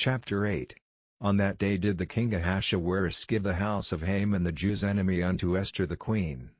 Chapter 8. On that day did the king Ahasuerus give the house of Haman the Jews' enemy unto Esther the queen.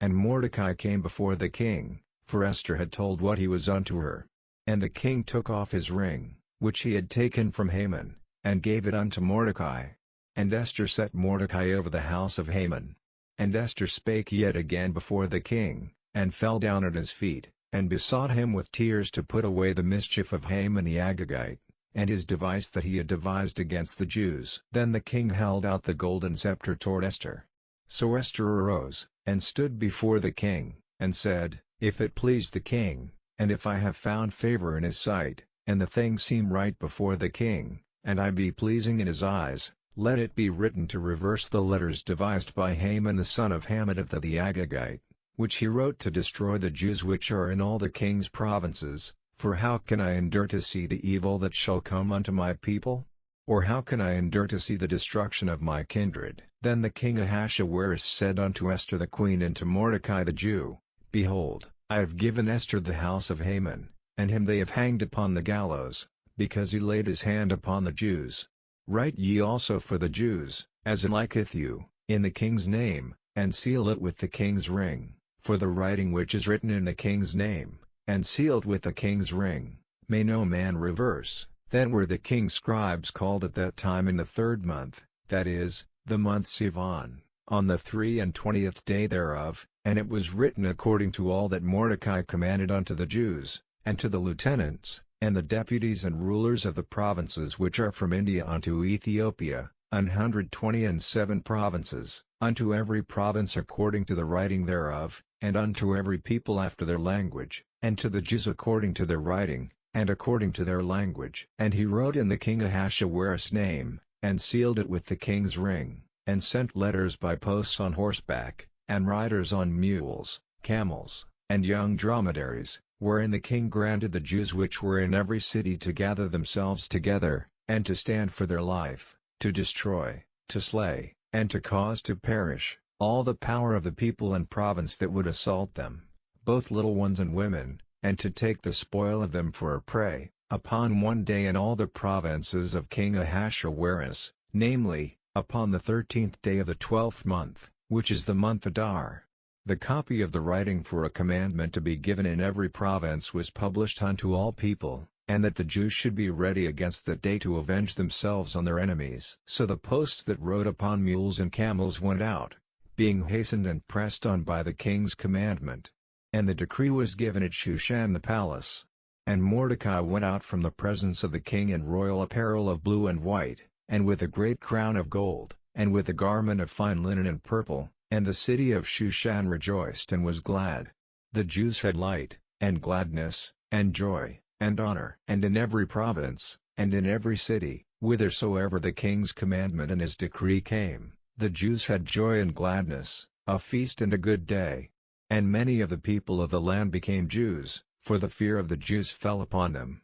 And Mordecai came before the king, for Esther had told what he was unto her. And the king took off his ring, which he had taken from Haman, and gave it unto Mordecai. And Esther set Mordecai over the house of Haman. And Esther spake yet again before the king, and fell down at his feet, and besought him with tears to put away the mischief of Haman the Agagite, and his device that he had devised against the Jews. Then the king held out the golden scepter toward Esther. So Esther arose, and stood before the king, and said, If it please the king, and if I have found favor in his sight, and the thing seem right before the king, and I be pleasing in his eyes, let it be written to reverse the letters devised by Haman the son of Hammedatha the Agagite, which he wrote to destroy the Jews which are in all the king's provinces. For how can I endure to see the evil that shall come unto my people? Or how can I endure to see the destruction of my kindred? Then the king Ahasuerus said unto Esther the queen and to Mordecai the Jew, Behold, I have given Esther the house of Haman, and him they have hanged upon the gallows, because he laid his hand upon the Jews. Write ye also for the Jews, as it liketh you, in the king's name, and seal it with the king's ring, for the writing which is written in the king's name, and sealed with the king's ring, may no man reverse. Then were the king's scribes called at that time in the 3rd month, that is, the month Sivan, on the 23 day thereof, and it was written according to all that Mordecai commanded unto the Jews, and to the lieutenants, and the deputies and rulers of the provinces which are from India unto Ethiopia, 127 provinces, unto every province according to the writing thereof, and unto every people after their language, and to the Jews according to their writing, and according to their language. And he wrote in the king Ahasuerus' name, and sealed it with the king's ring, and sent letters by posts on horseback, and riders on mules, camels, and young dromedaries, wherein the king granted the Jews which were in every city to gather themselves together, and to stand for their life, to destroy, to slay, and to cause to perish, all the power of the people and province that would assault them, both little ones and women, and to take the spoil of them for a prey, upon one day in all the provinces of King Ahasuerus, namely, upon the 13th day of the 12th month, which is the month Adar. The copy of the writing for a commandment to be given in every province was published unto all people, and that the Jews should be ready against that day to avenge themselves on their enemies. So the posts that rode upon mules and camels went out, being hastened and pressed on by the king's commandment. And the decree was given at Shushan the palace. And Mordecai went out from the presence of the king in royal apparel of blue and white, and with a great crown of gold, and with a garment of fine linen and purple, and the city of Shushan rejoiced and was glad. The Jews had light, and gladness, and joy, and honor. And in every province, and in every city, whithersoever the king's commandment and his decree came, the Jews had joy and gladness, a feast and a good day. And many of the people of the land became Jews, for the fear of the Jews fell upon them.